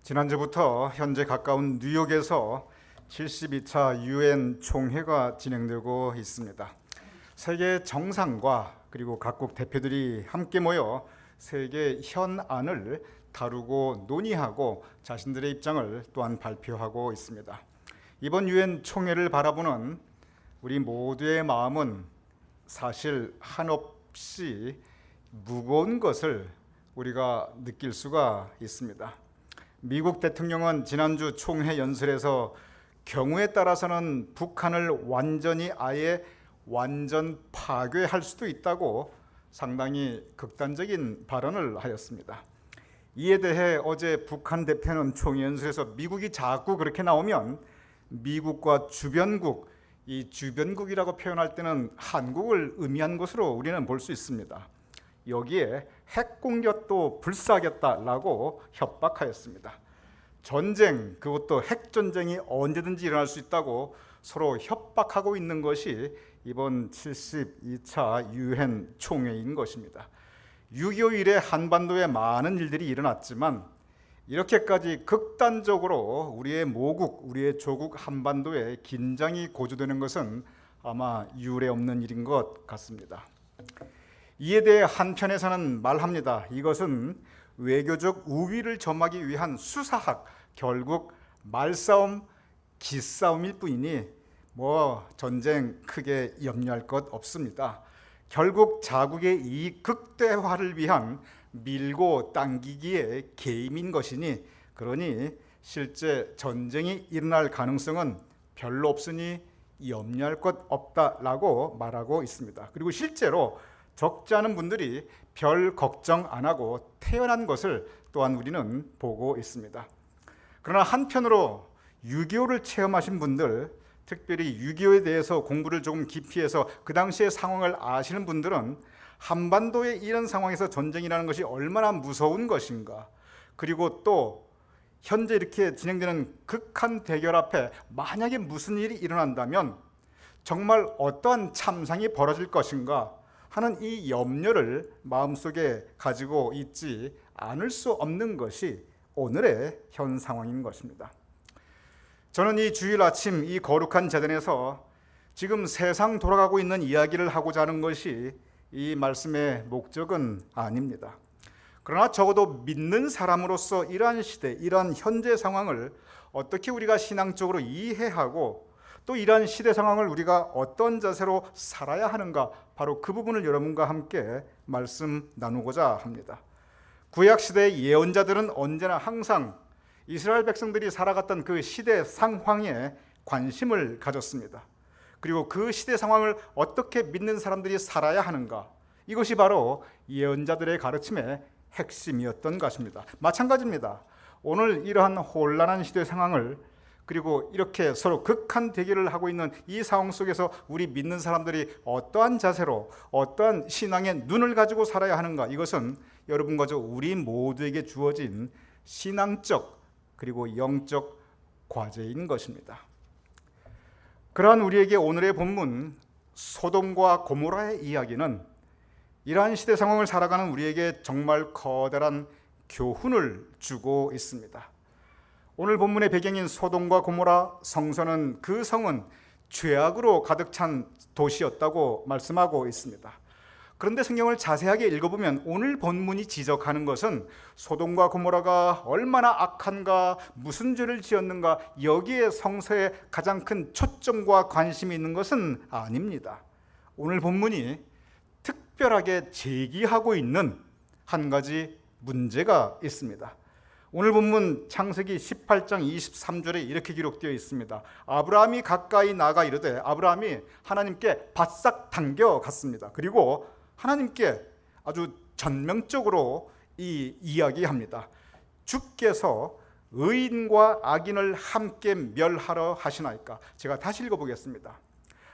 지난주부터 현재 가까운 뉴욕에서 72차 유엔 총회가 진행되고 있습니다. 세계 정상과 그리고 각국 대표들이 함께 모여 세계 현안을 다루고 논의하고 자신들의 입장을 또한 발표하고 있습니다. 이번 유엔 총회를 바라보는 우리 모두의 마음은 사실 한없이 무거운 것을 우리가 느낄 수가 있습니다. 미국 대통령은 지난주 총회 연설에서 경우에 따라서는 북한을 완전히 완전 파괴할 수도 있다고 상당히 극단적인 발언을 하였습니다. 이에 대해 어제 북한 대표는 총회 연설에서 미국이 자꾸 그렇게 나오면 미국과 주변국, 이 주변국이라고 표현할 때는 한국을 의미한 것으로 우리는 볼 수 있습니다. 여기에 핵 공격도 불사하겠다라고 협박하였습니다. 전쟁, 그것도 핵전쟁이 언제든지 일어날 수 있다고 서로 협박하고 있는 것이 이번 72차 유엔 총회인 것입니다. 6.25 이래 한반도에 많은 일들이 일어났지만 이렇게까지 극단적으로 우리의 모국, 우리의 조국 한반도에 긴장이 고조되는 것은 아마 유례 없는 일인 것 같습니다. 이에 대해 한편에서는 말합니다. 이것은 외교적 우위를 점하기 위한 수사학, 결국 말싸움, 기싸움일 뿐이니 전쟁 크게 염려할 것 없습니다. 결국 자국의 이익 극대화를 위한 밀고 당기기의 게임인 것이니, 그러니 실제 전쟁이 일어날 가능성은 별로 없으니 염려할 것 없다라고 말하고 있습니다. 그리고 실제로 적지 않은 분들이 별 걱정 안 하고 태어난 것을 또한 우리는 보고 있습니다. 그러나 한편으로 6.25를 체험하신 분들, 특별히 6.25에 대해서 공부를 조금 깊이 해서 그 당시의 상황을 아시는 분들은 한반도의 이런 상황에서 전쟁이라는 것이 얼마나 무서운 것인가, 그리고 또 현재 이렇게 진행되는 극한 대결 앞에 만약에 무슨 일이 일어난다면 정말 어떠한 참상이 벌어질 것인가 하는 이 염려를 마음속에 가지고 있지 않을 수 없는 것이 오늘의 현 상황인 것입니다. 저는 이 주일 아침 이 거룩한 재단에서 지금 세상 돌아가고 있는 이야기를 하고자 하는 것이 이 말씀의 목적은 아닙니다. 그러나 적어도 믿는 사람으로서 이러한 시대, 이러한 현재 상황을 어떻게 우리가 신앙적으로 이해하고 또 이러한 시대 상황을 우리가 어떤 자세로 살아야 하는가, 바로 그 부분을 여러분과 함께 말씀 나누고자 합니다. 구약시대의 예언자들은 언제나 항상 이스라엘 백성들이 살아갔던 그 시대 상황에 관심을 가졌습니다. 그리고 그 시대 상황을 어떻게 믿는 사람들이 살아야 하는가, 이것이 바로 예언자들의 가르침의 핵심이었던 것입니다. 마찬가지입니다. 오늘 이러한 혼란한 시대 상황을, 그리고 이렇게 서로 극한 대결을 하고 있는 이 상황 속에서 우리 믿는 사람들이 어떠한 자세로, 어떠한 신앙의 눈을 가지고 살아야 하는가, 이것은 여러분과 저 우리 모두에게 주어진 신앙적 그리고 영적 과제인 것입니다. 그러한 우리에게 오늘의 본문 소돔과 고모라의 이야기는 이러한 시대 상황을 살아가는 우리에게 정말 커다란 교훈을 주고 있습니다. 오늘 본문의 배경인 소돔과 고모라 성서는, 그 성은 죄악으로 가득 찬 도시였다고 말씀하고 있습니다. 그런데 성경을 자세하게 읽어보면 오늘 본문이 지적하는 것은 소돔과 고모라가 얼마나 악한가, 무슨 죄를 지었는가, 여기에 성서에 가장 큰 초점과 관심이 있는 것은 아닙니다. 오늘 본문이 특별하게 제기하고 있는 한 가지 문제가 있습니다. 오늘 본문 창세기 18장 23절에 이렇게 기록되어 있습니다. 아브라함이 가까이 나가 이르되, 아브라함이 하나님께 바싹 당겨갔습니다. 그리고 하나님께 아주 전명적으로 이야기합니다. 주께서 의인과 악인을 함께 멸하러 하시나이까. 제가 다시 읽어보겠습니다.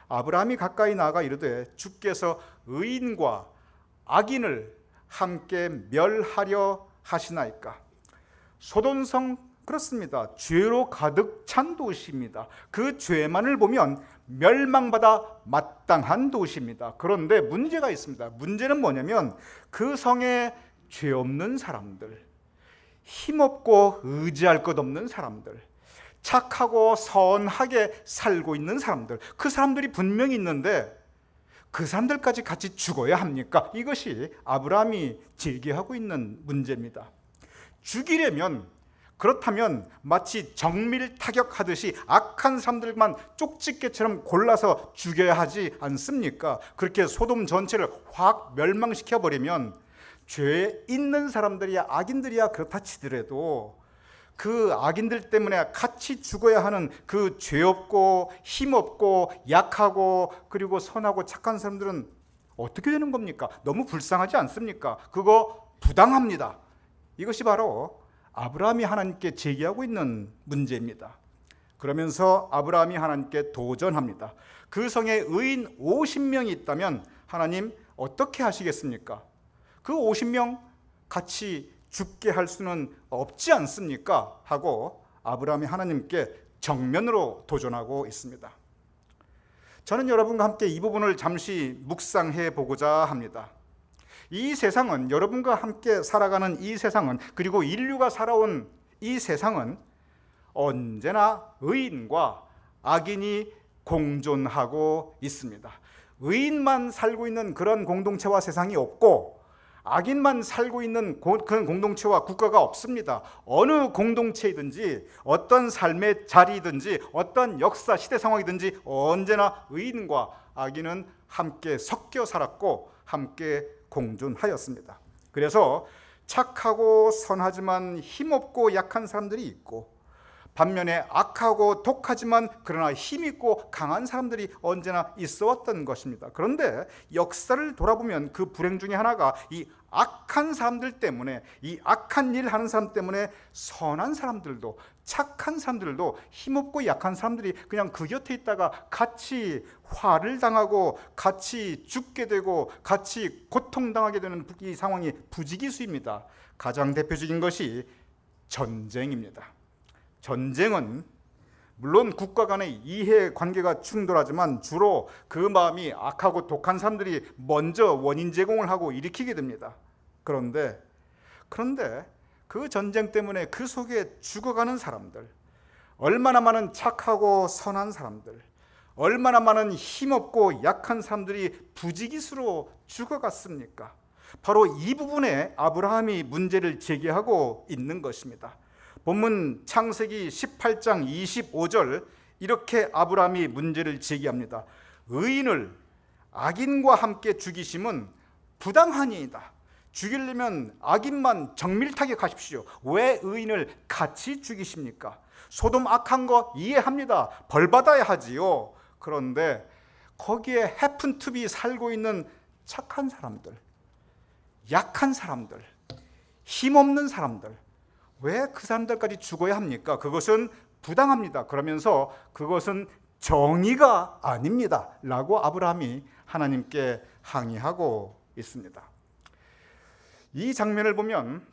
아브라함이 가까이 나가 이르되 주께서 의인과 악인을 함께 멸하려 하시나이까. 소돔성, 그렇습니다. 죄로 가득 찬 도시입니다. 그 죄만을 보면 멸망받아 마땅한 도시입니다. 그런데 문제가 있습니다. 문제는 뭐냐면 그 성에 죄 없는 사람들, 힘없고 의지할 것 없는 사람들, 착하고 선하게 살고 있는 사람들, 그 사람들이 분명히 있는데 그 사람들까지 같이 죽어야 합니까? 이것이 아브라함이 제기하고 있는 문제입니다. 죽이려면, 그렇다면 마치 정밀 타격하듯이 악한 사람들만 쪽집게처럼 골라서 죽여야 하지 않습니까? 그렇게 소돔 전체를 확 멸망시켜 버리면 죄에 있는 사람들이야, 악인들이야 그렇다 치더라도 그 악인들 때문에 같이 죽어야 하는 그 죄 없고 힘 없고 약하고 그리고 선하고 착한 사람들은 어떻게 되는 겁니까? 너무 불쌍하지 않습니까? 그거 부당합니다. 이것이 바로 아브라함이 하나님께 제기하고 있는 문제입니다. 그러면서 아브라함이 하나님께 도전합니다. 그 성에 의인 50명이 있다면 하나님 어떻게 하시겠습니까? 그 50명 같이 죽게 할 수는 없지 않습니까? 하고 아브라함이 하나님께 정면으로 도전하고 있습니다. 저는 여러분과 함께 이 부분을 잠시 묵상해 보고자 합니다. 이 세상은, 여러분과 함께 살아가는 이 세상은, 그리고 인류가 살아온 이 세상은 언제나 의인과 악인이 공존하고 있습니다. 의인만 살고 있는 그런 공동체와 세상이 없고 악인만 살고 있는 그런 공동체와 국가가 없습니다. 어느 공동체이든지 어떤 삶의 자리이든지 어떤 역사 시대 상황이든지 언제나 의인과 악인은 함께 섞여 살았고 함께 공존하였습니다. 그래서 착하고 선하지만 힘없고 약한 사람들이 있고 반면에 악하고 독하지만 그러나 힘있고 강한 사람들이 언제나 있어 왔던 것입니다. 그런데 역사를 돌아보면 그 불행 중에 하나가 이 악한 사람들 때문에, 이 악한 일 하는 사람 때문에 선한 사람들도, 착한 사람들도, 힘없고 약한 사람들이 그냥 그 곁에 있다가 같이 화를 당하고 같이 죽게 되고 같이 고통당하게 되는 이 상황이 부지기수입니다. 가장 대표적인 것이 전쟁입니다. 전쟁은 물론 국가 간의 이해관계가 충돌하지만 주로 그 마음이 악하고 독한 사람들이 먼저 원인 제공을 하고 일으키게 됩니다. 그런데 그 전쟁 때문에 그 속에 죽어가는 사람들, 얼마나 많은 착하고 선한 사람들, 얼마나 많은 힘없고 약한 사람들이 부지기수로 죽어갔습니까? 바로 이 부분에 아브라함이 문제를 제기하고 있는 것입니다. 본문 창세기 18장 25절 이렇게 아브라함이 문제를 제기합니다. 의인을 악인과 함께 죽이심은 부당하니이다. 죽이려면 악인만 정밀하게 가십시오. 왜 의인을 같이 죽이십니까? 소돔 악한 거 이해합니다. 벌 받아야 하지요. 그런데 거기에 해픈 투비 살고 있는 착한 사람들, 약한 사람들, 힘없는 사람들, 왜 그 사람들까지 죽어야 합니까? 그것은 부당합니다. 그러면서 그것은 정의가 아닙니다 라고 아브라함이 하나님께 항의하고 있습니다. 이 장면을 보면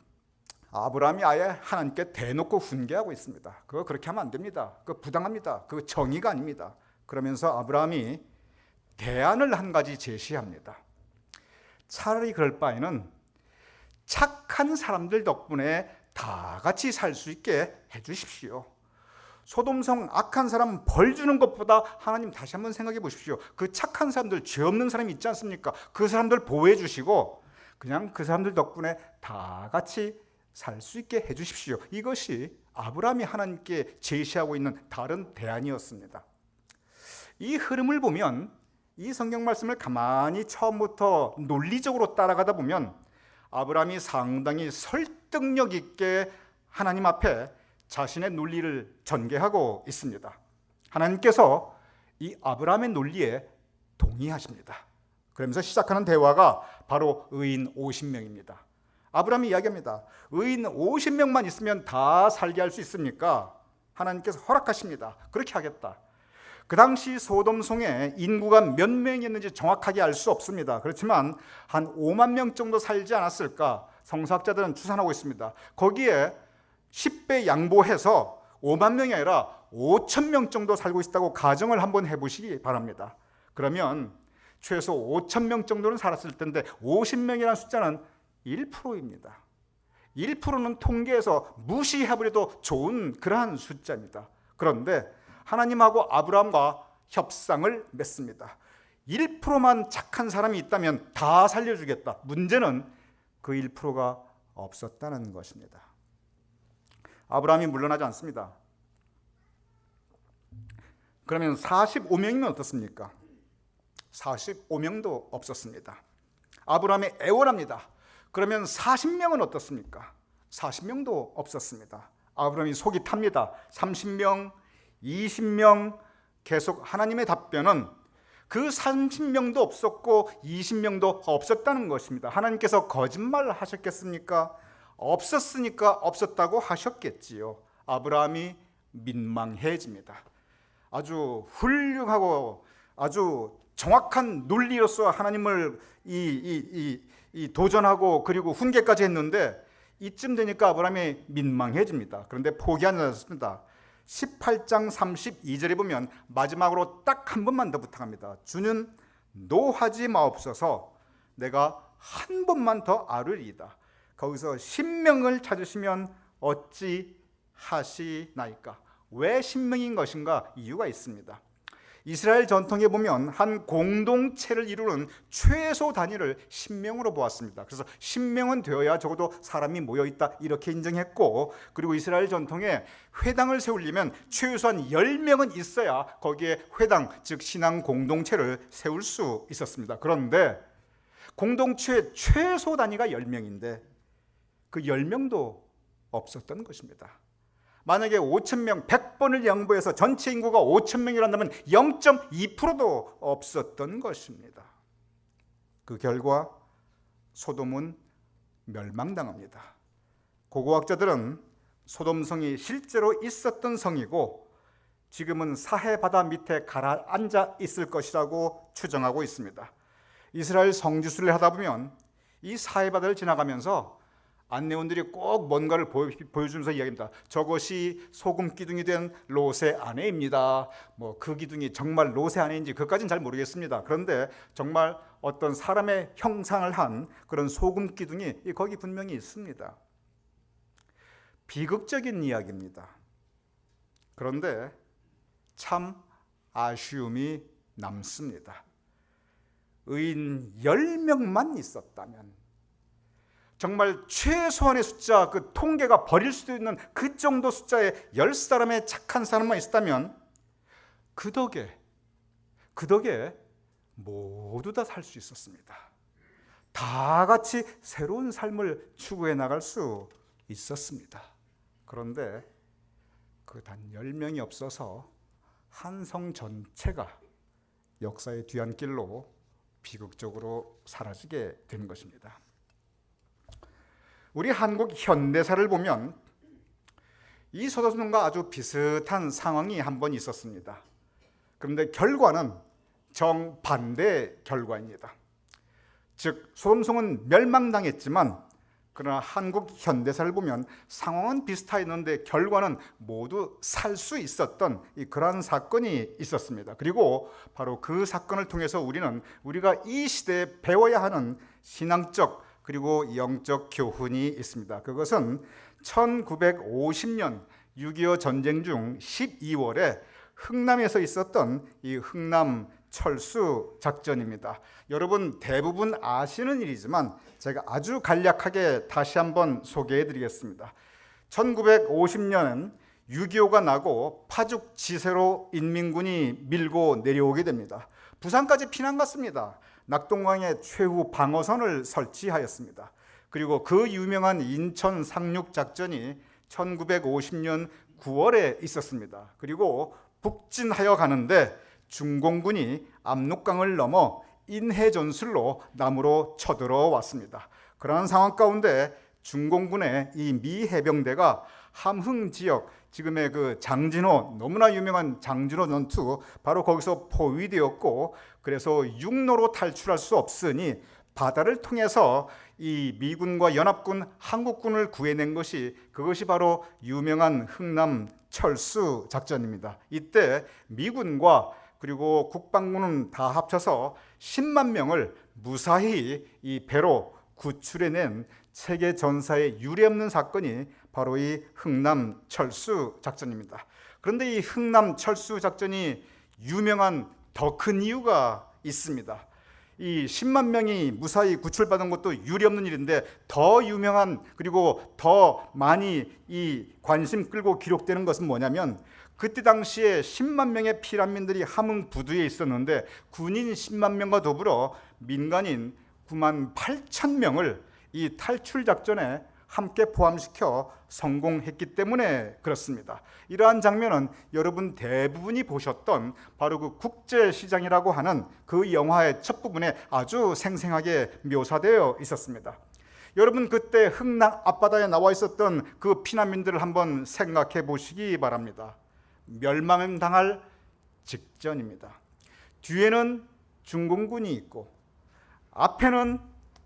아브라함이 아예 하나님께 대놓고 훈계하고 있습니다. 그거 그렇게 하면 안 됩니다. 그거 부당합니다. 그거 정의가 아닙니다. 그러면서 아브라함이 대안을 한 가지 제시합니다. 차라리 그럴 바에는 착한 사람들 덕분에 다 같이 살 수 있게 해주십시오. 소돔성 악한 사람 벌 주는 것보다 하나님 다시 한번 생각해 보십시오. 그 착한 사람들, 죄 없는 사람이 있지 않습니까? 그 사람들 보호해 주시고 그냥 그 사람들 덕분에 다 같이 살 수 있게 해주십시오. 이것이 아브라함이 하나님께 제시하고 있는 다른 대안이었습니다. 이 흐름을 보면, 이 성경 말씀을 가만히 처음부터 논리적으로 따라가다 보면 아브라함이 상당히 설득력 있게 하나님 앞에 자신의 논리를 전개하고 있습니다. 하나님께서 이 아브라함의 논리에 동의하십니다. 그러면서 시작하는 대화가 바로 의인 50명입니다. 아브라함이 이야기합니다. 의인 50명만 있으면 다 살게 할 수 있습니까? 하나님께서 허락하십니다. 그렇게 하겠다. 그 당시 소돔성에 인구가 몇 명이었는지 정확하게 알 수 없습니다. 그렇지만 한 5만 명 정도 살지 않았을까? 성서학자들은 추산하고 있습니다. 거기에 10배 양보해서 5만 명이 아니라 5천 명 정도 살고 있다고 가정을 한번 해보시기 바랍니다. 그러면 최소 5천 명 정도는 살았을 텐데 50명이라는 숫자는 1%입니다. 1%는 통계에서 무시해버려도 좋은 그러한 숫자입니다. 그런데 하나님하고 아브라함과 협상을 맺습니다. 1%만 착한 사람이 있다면 다 살려주겠다. 문제는 그 1%가 없었다는 것입니다. 아브라함이 물러나지 않습니다. 그러면 45명이면 어떻습니까? 45명도 없었습니다. 아브라함이 애원합니다. 그러면 40명은 어떻습니까? 40명도 없었습니다. 아브라함이 속이 탑니다. 30명, 20명, 계속 하나님의 답변은 그 30명도 없었고 20명도 없었다는 것입니다. 하나님께서 거짓말을 하셨겠습니까? 없었으니까 없었다고 하셨겠지요. 아브라함이 민망해집니다. 아주 훌륭하고 아주 정확한 논리로서 하나님을 도전하고 그리고 훈계까지 했는데 이쯤 되니까 아브라함이 민망해집니다. 그런데 포기하지 않습니다. 18장 32절에 보면 마지막으로 딱 한 번만 더 부탁합니다. 주는 노하지 마옵소서, 내가 한 번만 더 아뢰리이다. 거기서 신명을 찾으시면 어찌 하시나이까. 왜 신명인 것인가? 이유가 있습니다. 이스라엘 전통에 보면 한 공동체를 이루는 최소 단위를 신명으로 보았습니다. 그래서 신명은 되어야 적어도 사람이 모여있다 이렇게 인정했고, 그리고 이스라엘 전통에 회당을 세우려면 최소한 10명은 있어야 거기에 회당, 즉 신앙 공동체를 세울 수 있었습니다. 그런데 공동체의 최소 단위가 10명인데 그 10명도 없었던 것입니다. 만약에 5,000명, 100번을 양보해서 전체 인구가 5,000명이란다면 0.2%도 없었던 것입니다. 그 결과 소돔은 멸망당합니다. 고고학자들은 소돔성이 실제로 있었던 성이고 지금은 사해 바다 밑에 가라앉아 있을 것이라고 추정하고 있습니다. 이스라엘 성지순례를 하다 보면 이 사해 바다를 지나가면서 안내원들이 꼭 뭔가를 보여주면서 이야기합니다. 저것이 소금 기둥이 된 롯의 아내입니다. 그 기둥이 정말 롯의 아내인지 그것까지는 잘 모르겠습니다. 그런데 정말 어떤 사람의 형상을 한 그런 소금 기둥이 거기 분명히 있습니다. 비극적인 이야기입니다. 그런데 참 아쉬움이 남습니다. 의인 10명만 있었다면, 정말 최소한의 숫자, 그 통계가 버릴 수도 있는 그 정도 숫자의 10사람의 착한 사람만 있었다면 그 덕에 모두 다 살 수 있었습니다. 다 같이 새로운 삶을 추구해 나갈 수 있었습니다. 그런데 그 단 10명이 없어서 한 성 전체가 역사의 뒤안길로 비극적으로 사라지게 된 것입니다. 우리 한국 현대사를 보면 이 소돔성과 아주 비슷한 상황이 한 번 있었습니다. 그런데 결과는 정반대의 결과입니다. 즉 소돔성은 멸망당했지만 그러나 한국 현대사를 보면 상황은 비슷했는데 결과는 모두 살 수 있었던 그러한 사건이 있었습니다. 그리고 바로 그 사건을 통해서 우리가 이 시대에 배워야 하는 신앙적 그리고 영적 교훈이 있습니다. 그것은 1950년 6.25 전쟁 중 12월에 흥남에서 있었던 이 흥남 철수 작전입니다. 여러분 대부분 아시는 일이지만 제가 아주 간략하게 다시 한번 소개해 드리겠습니다. 1950년은 6.25가 나고 파죽 지세로 인민군이 밀고 내려오게 됩니다. 부산까지 피난 갔습니다. 낙동강에 최후 방어선을 설치하였습니다. 그리고 그 유명한 인천 상륙 작전이 1950년 9월에 있었습니다. 그리고 북진하여 가는데 중공군이 압록강을 넘어 인해전술로 남으로 쳐들어왔습니다. 그러한 상황 가운데 중공군의 이 미 해병대가 함흥 지역, 지금의 그 장진호, 너무나 유명한 장진호 전투, 바로 거기서 포위되었고, 그래서 육로로 탈출할 수 없으니 바다를 통해서 이 미군과 연합군, 한국군을 구해낸 그것이 바로 유명한 흥남 철수 작전입니다. 이때 미군과 그리고 국방군은 다 합쳐서 10만 명을 무사히 이 배로 구출해낸 세계 전사에 유례없는 사건이 바로 이 흥남 철수 작전입니다. 그런데 이 흥남 철수 작전이 유명한 더 큰 이유가 있습니다. 이 10만 명이 무사히 구출받은 것도 유례없는 일인데 더 유명한, 그리고 더 많이 이 관심 끌고 기록되는 것은 뭐냐면, 그때 당시에 10만 명의 피난민들이 함흥 부두에 있었는데 군인 10만 명과 더불어 민간인 9만 8천 명을 이 탈출 작전에 함께 포함시켜 성공했기 때문에 그렇습니다. 이러한 장면은 여러분 대부분이 보셨던 바로 그 국제시장이라고 하는 그 영화의 첫 부분에 아주 생생하게 묘사되어 있었습니다. 여러분, 그때 흥남 앞바다에 나와 있었던 그 피난민들을 한번 생각해 보시기 바랍니다. 멸망당할 직전입니다. 뒤에는 중공군이 있고 앞에는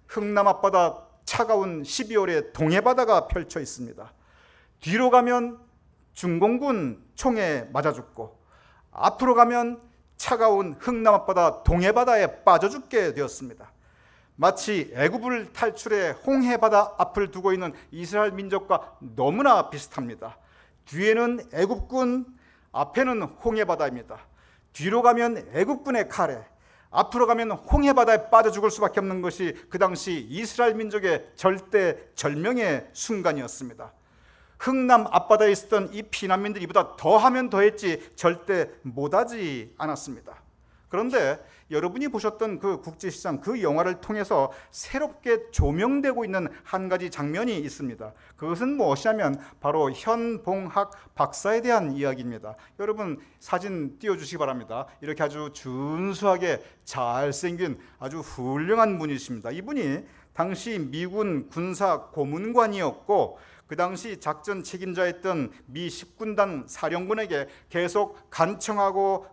흥남 앞바다 차가운 12월의 동해바다가 펼쳐 있습니다. 뒤로 가면 중공군 총에 맞아 죽고 앞으로 가면 차가운 흥남 앞바다 동해바다에 빠져 죽게 되었습니다. 마치 애굽을 탈출해 홍해바다 앞을 두고 있는 이스라엘 민족과 너무나 비슷합니다. 뒤에는 애굽군, 앞에는 홍해바다입니다. 뒤로 가면 애굽군의 칼에, 앞으로 가면 홍해바다에 빠져 죽을 수밖에 없는 것이 그 당시 이스라엘 민족의 절대절명의 순간이었습니다. 흥남 앞바다에 있었던 이 피난민들이 이보다 더하면 더했지 절대 못하지 않았습니다. 그런데 여러분이 보셨던 그 국제시장, 그 영화를 통해서 새롭게 조명되고 있는 한 가지 장면이 있습니다. 그것은 무엇이냐면 바로 현봉학 박사에 대한 이야기입니다. 여러분 사진 띄워주시기 바랍니다. 이렇게 아주 준수하게 잘생긴 아주 훌륭한 분이십니다. 이분이 당시 미군 군사 고문관이었고 그 당시 작전 책임자였던 미 10군단 사령관에게 계속 간청하고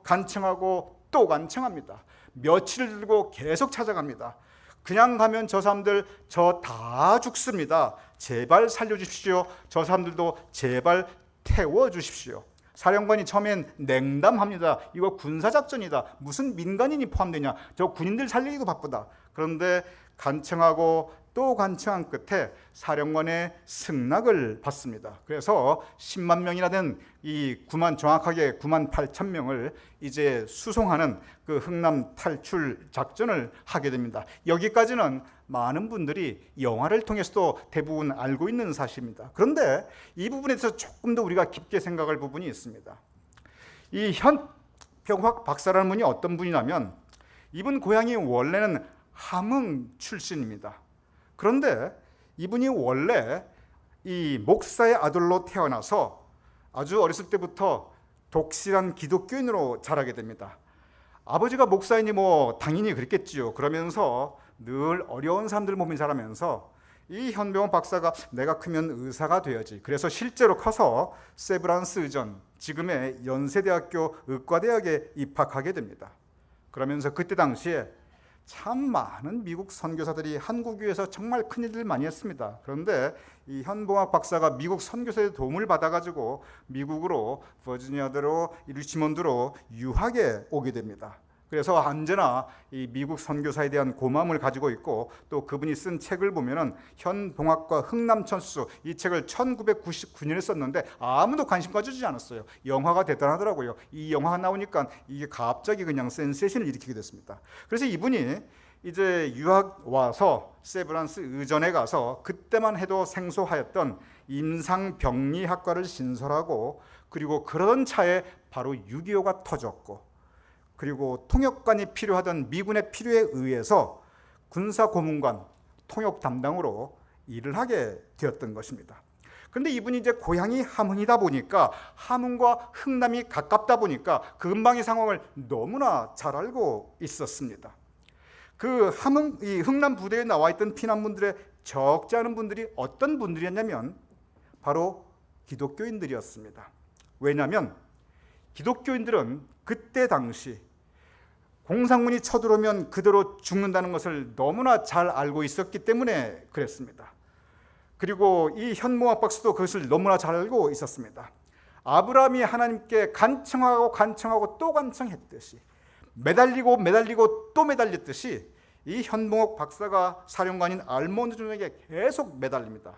또 간청합니다. 며칠을 들고 계속 찾아갑니다. 그냥 가면 저 사람들 저 다 죽습니다. 제발 살려주십시오. 저 사람들도 제발 태워주십시오. 사령관이 처음엔 냉담합니다. 이거 군사작전이다. 무슨 민간인이 포함되냐. 저 군인들 살리기도 바쁘다. 그런데 간청하고 또 간청한 끝에 사령관의 승낙을 받습니다. 그래서 10만 명이나 된 이 정확하게 9만 8천 명을 이제 수송하는 그 흥남 탈출 작전을 하게 됩니다. 여기까지는 많은 분들이 영화를 통해서도 대부분 알고 있는 사실입니다. 그런데 이 부분에 대해서 조금 더 우리가 깊게 생각할 부분이 있습니다. 이 현병학 박사라는 분이 어떤 분이냐면 이분 고향이 원래는 함흥 출신입니다. 그런데 이분이 원래 이 목사의 아들로 태어나서 아주 어렸을 때부터 독실한 기독교인으로 자라게 됩니다. 아버지가 목사이니 뭐 당연히 그랬겠지요. 그러면서 늘 어려운 사람들 몸에 자라면서 이 현병원 박사가 내가 크면 의사가 되어야지. 그래서 실제로 커서 세브란스 의전, 지금의 연세대학교 의과대학에 입학하게 됩니다. 그러면서 그때 당시에 참 많은 미국 선교사들이 한국 위해서 정말 큰일을 많이 했습니다. 그런데 이 현봉학 박사가 미국 선교사의 도움을 받아가지고 미국으로 버지니아대로 리치몬드로 유학에 오게 됩니다. 그래서 언제나 이 미국 선교사에 대한 고마움을 가지고 있고 또 그분이 쓴 책을 보면은 현봉학과 흥남철수 이 책을 1999년에 썼는데 아무도 관심 가져주지 않았어요. 영화가 대단하더라고요. 이 영화가 나오니까 이게 갑자기 그냥 센세이션을 일으키게 됐습니다. 그래서 이분이 이제 유학 와서 세브란스 의전에 가서 그때만 해도 생소하였던 임상병리학과를 신설하고 그리고 그런 차에 바로 6.25가 터졌고 그리고 통역관이 필요하던 미군의 필요에 의해서 군사고문관, 통역 담당으로 일을 하게 되었던 것입니다. 그런데 이분이 이제 고향이 함흥이다 보니까 함흥과 흥남이 가깝다 보니까 근방의 상황을 너무나 잘 알고 있었습니다. 그 흥남 부대에 나와 있던 피난분들의 적지 않은 분들이 어떤 분들이었냐면 바로 기독교인들이었습니다. 왜냐하면 기독교인들은 그때 당시 공산군이 쳐들어오면 그대로 죽는다는 것을 너무나 잘 알고 있었기 때문에 그랬습니다. 그리고 이 현봉학 박사도 그것을 너무나 잘 알고 있었습니다. 아브라함이 하나님께 간청하고 또 간청했듯이 매달리고 또 매달렸듯이 이 현봉옥 박사가 사령관인 알몬드 존에게 계속 매달립니다.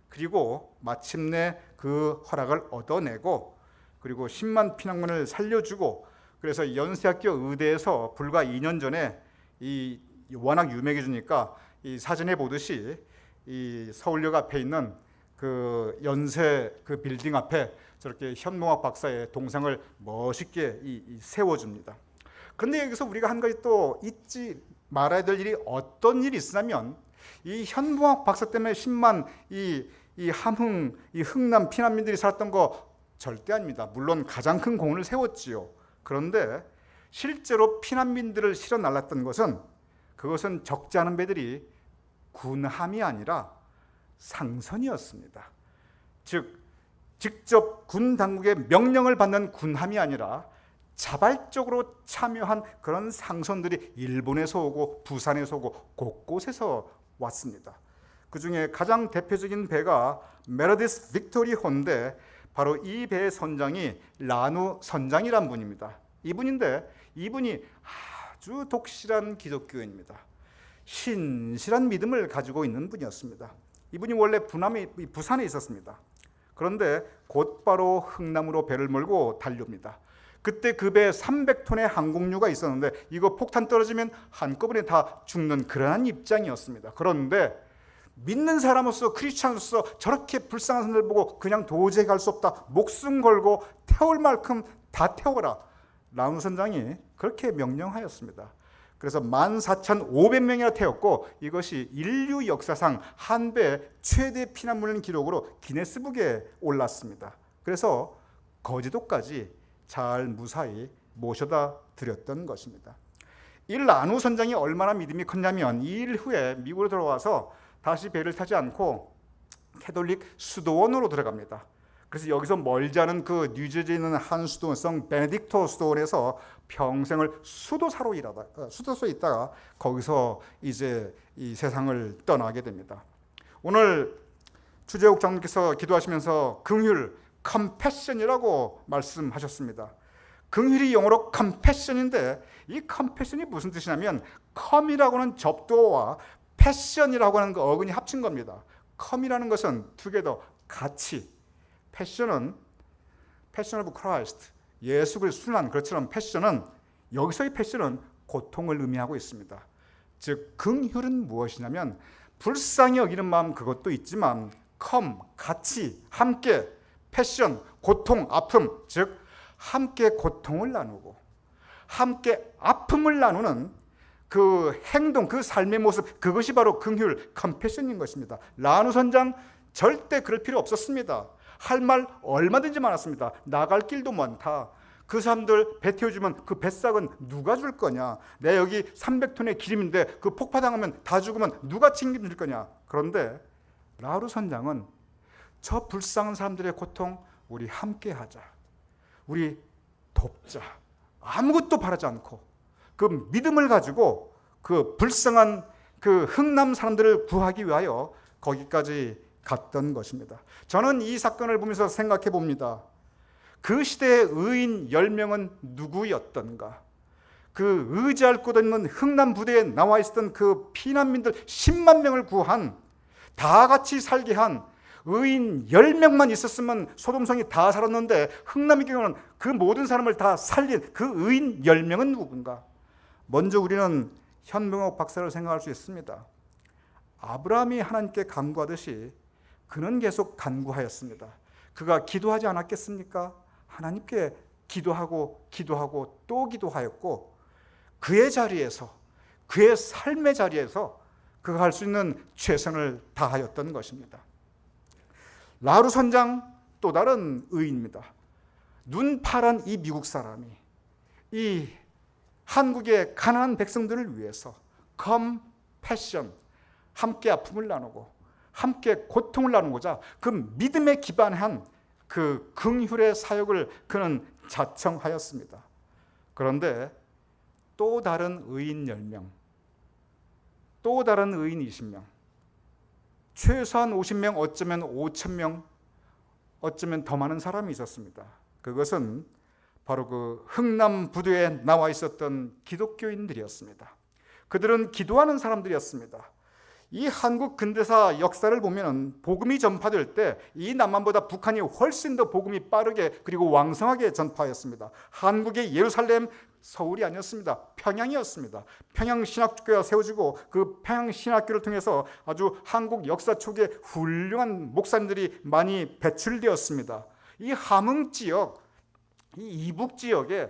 그리고 마침내 그 허락을 얻어내고 그리고 10만 피난민을 살려주고 그래서 연세학교 의대에서 불과 2년 전에 이 워낙 유명해지니까 이 사진에 보듯이 이 서울역 앞에 있는 그 연세 그 빌딩 앞에 저렇게 현봉학 박사의 동상을 멋있게 세워줍니다. 그런데 여기서 우리가 한 가지 또 잊지 말아야 될 일이 어떤 일이 있으냐면 이 현봉학 박사 때문에 10만 이 함흥 이 흥남 피난민들이 살았던 거 절대 아닙니다. 물론 가장 큰 공을 세웠지요. 그런데 실제로 피난민들을 실어 날랐던 것은 그것은 적지 않은 배들이 군함이 아니라 상선이었습니다. 즉 직접 군 당국의 명령을 받는 군함이 아니라 자발적으로 참여한 그런 상선들이 일본에서 오고 부산에서 오고 곳곳에서 왔습니다. 그 중에 가장 대표적인 배가 메르디스 빅토리 호인데 바로 이 배의 선장이 라누 선장이란 분입니다. 이분이 아주 독실한 기독교인입니다. 신실한 믿음을 가지고 있는 분이었습니다. 이분이 원래 부산에 있었습니다. 그런데 곧바로 흥남으로 배를 몰고 달려옵니다. 그때 그 배에 300톤의 항공유가 있었는데 이거 폭탄 떨어지면 한꺼번에 다 죽는 그러한 입장이었습니다. 그런데 믿는 사람으로서 크리스찬으로서 저렇게 불쌍한 사람들 보고 그냥 도저히 갈 수 없다. 목숨 걸고 태울 만큼 다 태워라. 라누 선장이 그렇게 명령하였습니다. 그래서 14,500명이나 태웠고 이것이 인류 역사상 한 배 최대 피난물 기록으로 기네스북에 올랐습니다. 그래서 거제도까지 잘 무사히 모셔다 드렸던 것입니다. 이 라누 선장이 얼마나 믿음이 컸냐면 이 일 후에 미국으로 들어와서 다시 배를 타지 않고 캐톨릭 수도원으로 들어갑니다. 그래서 여기서 멀지 않은 그 뉴저지에 있는 한 수도원 베네딕토 수도원에서 평생을 수도소에 있다가 거기서 이제 이 세상을 떠나게 됩니다. 오늘 추재욱 장로께서 기도하시면서 긍휼, 컴패션이라고 말씀하셨습니다. 긍휼이 영어로 컴패션인데 이 컴패션이 무슨 뜻이냐면 컴이라고는 접두어와 패션이라고 하는 그 어근이 합친 겁니다. 컴이라는 것은 together, 같이. 패션은 패션 오브 크라이스트, 예수 그리스도의 순환, 그렇처럼 패션은 여기서의 패션은 고통을 의미하고 있습니다. 즉 긍휼은 무엇이냐면 불쌍히 여기는 마음 그것도 있지만 같이, 함께, 패션, 고통, 아픔, 즉 함께 고통을 나누고 함께 아픔을 나누는 그 행동, 그 삶의 모습, 그것이 바로 긍휼, 컴패션인 것입니다. 라누 선장 절대 그럴 필요 없었습니다. 할 말 얼마든지 많았습니다. 나갈 길도 많다. 그 사람들 배 태워주면 그 뱃삭은 누가 줄 거냐? 내 여기 300톤의 기름인데 그 폭파당하면 다 죽으면 누가 책임질 거냐? 그런데 라누 선장은 저 불쌍한 사람들의 고통 우리 함께 하자. 우리 돕자. 아무것도 바라지 않고 그 믿음을 가지고 그 불쌍한 그 흥남 사람들을 구하기 위하여 거기까지 갔던 것입니다. 저는 이 사건을 보면서 생각해 봅니다. 그 시대의 의인 10명은 누구였던가? 그 의지할 곳 없는 흥남 부대에 나와 있었던 그 피난민들 10만 명을 구한, 다 같이 살게 한 의인 10명만 있었으면 소돔성이 다 살았는데 흥남의 경우는 그 모든 사람을 다 살린 그 의인 10명은 누군가? 먼저 우리는 현봉옥 박사를 생각할 수 있습니다. 아브라함이 하나님께 간구하듯이 그는 계속 간구하였습니다. 그가 기도하지 않았겠습니까? 하나님께 기도하고 또 기도하였고 그의 자리에서, 그의 삶의 자리에서 그가 할 수 있는 최선을 다하였던 것입니다. 라누 선장 또 다른 의인입니다. 눈 파란 이 미국 사람이 이 한국의 가난한 백성들을 위해서 컴패션, 함께 아픔을 나누고 함께 고통을 나누고자 그 믿음에 기반한 그 긍휼의 사역을 그는 자청하였습니다. 그런데 또 다른 의인 10명, 또 다른 의인 20명, 최소한 50명, 어쩌면 5,000명, 어쩌면 더 많은 사람이 있었습니다. 그것은 바로 그 흥남 부두에 나와 있었던 기독교인들이었습니다. 그들은 기도하는 사람들이었습니다. 이 한국 근대사 역사를 보면 복음이 전파될 때 이 남한보다 북한이 훨씬 더 복음이 빠르게 그리고 왕성하게 전파했습니다. 한국의 예루살렘, 서울이 아니었습니다. 평양이었습니다. 평양신학교가 세워지고 그 평양신학교를 통해서 아주 한국 역사 초기에 훌륭한 목사님들이 많이 배출되었습니다. 이 함흥 지역, 이 이북 지역에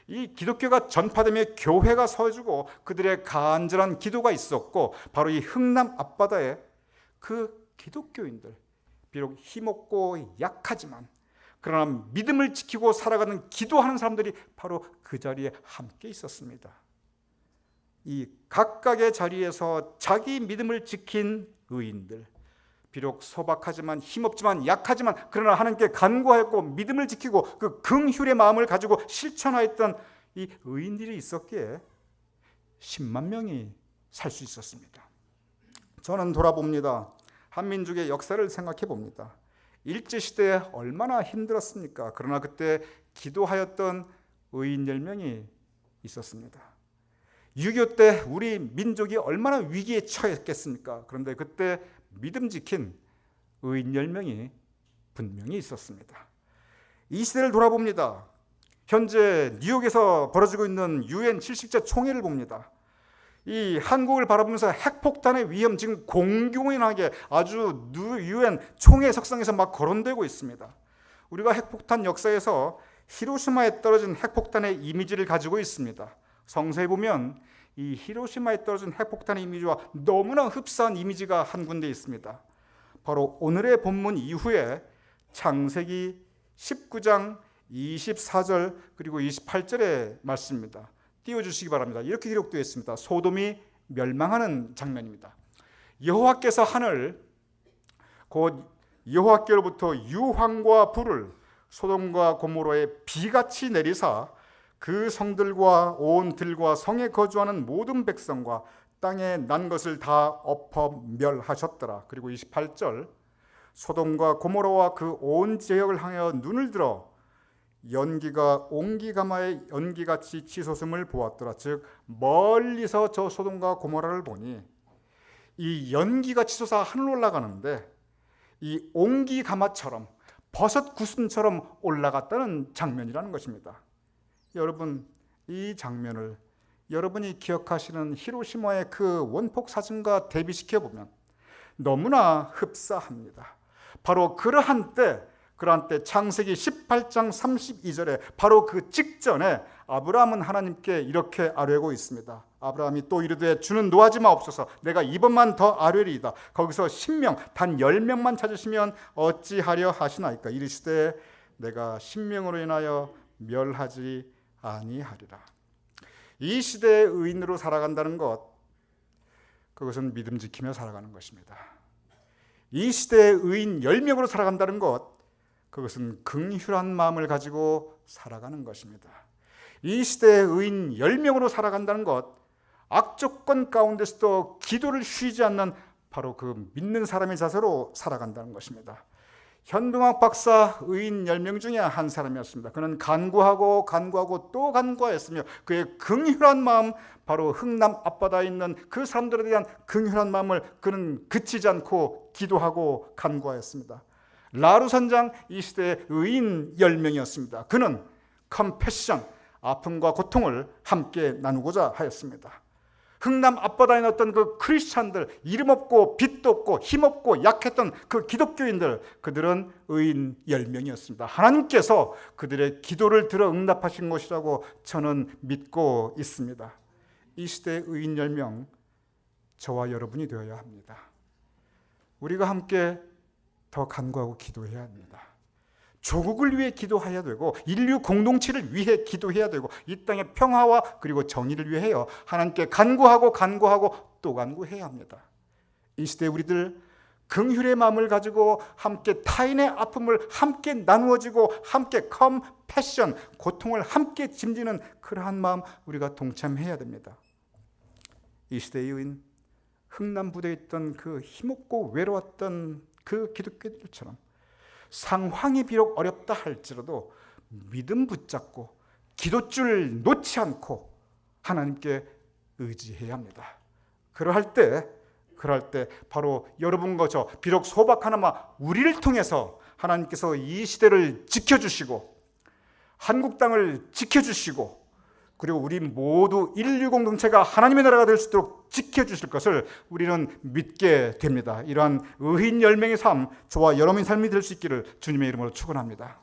이 기독교가 전파되며 교회가 서주고 그들의 간절한 기도가 있었고, 바로 이 흥남 앞바다에 그 기독교인들, 비록 힘없고 약하지만 그러나 믿음을 지키고 살아가는 기도하는 사람들이 바로 그 자리에 함께 있었습니다. 이 각각의 자리에서 자기 믿음을 지킨 의인들, 비록 소박하지만 힘없지만 약하지만 그러나 하나님께 간구하였고 믿음을 지키고 그 긍휼의 마음을 가지고 실천하였던 이 의인들이 있었기에 10만 명이 살 수 있었습니다. 저는 돌아봅니다. 한민족의 역사를 생각해 봅니다. 일제시대에 얼마나 힘들었습니까? 그러나 그때 기도하였던 의인 10명이 있었습니다. 6.25 때 우리 민족이 얼마나 위기에 처했겠습니까? 그런데 그때 믿음 지킨 의인 10명이 분명히 있었습니다. 이 시대를 돌아봅니다. 현재 뉴욕에서 벌어지고 있는 UN 70차 총회를 봅니다. 이 한국을 바라보면서 핵폭탄의 위험 지금 공공연하게 아주 UN 총회 석상에서 막 거론되고 있습니다. 우리가 핵폭탄 역사에서 히로시마에 떨어진 핵폭탄의 이미지를 가지고 있습니다. 성서에 보면 이 히로시마에 떨어진 핵폭탄의 이미지와 너무나 흡사한 이미지가 한 군데 있습니다. 바로 오늘의 본문 이후에 창세기 19장 24절 그리고 28절의 말씀입니다. 띄워주시기 바랍니다. 이렇게 기록되어 있습니다. 소돔이 멸망하는 장면입니다. 여호와께서 하늘 곧 여호와께로부터 유황과 불을 소돔과 고모로에 비같이 내리사 그 성들과 온 들과 성에 거주하는 모든 백성과 땅에 난 것을 다 엎어 멸하셨더라. 그리고 28절 소돔과 고모라와 그 온 지역을 향하여 눈을 들어 연기가 옹기가마의 연기같이 치솟음을 보았더라. 즉 멀리서 저 소돔과 고모라를 보니 이 연기가 치솟아 하늘로 올라가는데 이 옹기가마처럼 버섯 구순처럼 올라갔다는 장면이라는 것입니다. 여러분, 이 장면을 여러분이 기억하시는 히로시마의 그 원폭 사진과 대비시켜 보면 너무나 흡사합니다. 바로 그러한 때 창세기 18장 32절에 바로 그 직전에 아브라함은 하나님께 이렇게 아뢰고 있습니다. 아브라함이 또 이르되 주는 노하지 마옵소서. 내가 이번만 더 아뢰리이다. 거기서 10명 단 10명만 찾으시면 어찌하려 하시나이까. 이르시되 내가 10명으로 인하여 멸하지 아니하리라. 이 시대의 의인으로 살아간다는 것, 그것은 믿음 지키며 살아가는 것입니다. 이 시대의 의인 10명으로 살아간다는 것, 그것은 긍휼한 마음을 가지고 살아가는 것입니다. 이 시대의 의인 10명으로 살아간다는 것, 악조건 가운데서도 기도를 쉬지 않는 바로 그 믿는 사람의 자세로 살아간다는 것입니다. 현동학 박사 의인 10명 중에 한 사람이었습니다. 그는 간구하고 또 간구하였으며 그의 긍휼한 마음, 바로 흥남 앞바다에 있는 그 사람들에 대한 긍휼한 마음을 그는 그치지 않고 기도하고 간구하였습니다. 라루 선장 이 시대의 의인 10명이었습니다. 그는 컴패션, 아픔과 고통을 함께 나누고자 하였습니다. 흥남 앞바다에 있던 그 크리스찬들, 이름 없고 빛도 없고 힘없고 약했던 그 기독교인들, 그들은 의인 10명이었습니다. 하나님께서 그들의 기도를 들어 응답하신 것이라고 저는 믿고 있습니다. 이 시대의 의인 10명, 저와 여러분이 되어야 합니다. 우리가 함께 더 간구하고 기도해야 합니다. 조국을 위해 기도해야 되고 인류 공동체를 위해 기도해야 되고 이 땅의 평화와 그리고 정의를 위해요. 하나님께 간구하고 또 간구해야 합니다. 이 시대에 우리들 긍휼의 마음을 가지고 함께 타인의 아픔을 함께 나누어지고 함께 컴패션, 고통을 함께 짐지는 그러한 마음 우리가 동참해야 됩니다. 이 시대의 의인, 흥남 부대에 있던 그 힘없고 외로웠던 그 기독교들처럼 상황이 비록 어렵다 할지라도 믿음 붙잡고 기도줄 놓지 않고 하나님께 의지해야 합니다. 그럴 때 바로 여러분과 저 비록 소박하나마 우리를 통해서 하나님께서 이 시대를 지켜주시고 한국 땅을 지켜주시고 그리고 우리 모두 인류 공동체가 하나님의 나라가 될 수 있도록 지켜주실 것을 우리는 믿게 됩니다. 이러한 의인 열명의 삶, 저와 여러분의 삶이 될 수 있기를 주님의 이름으로 축원합니다.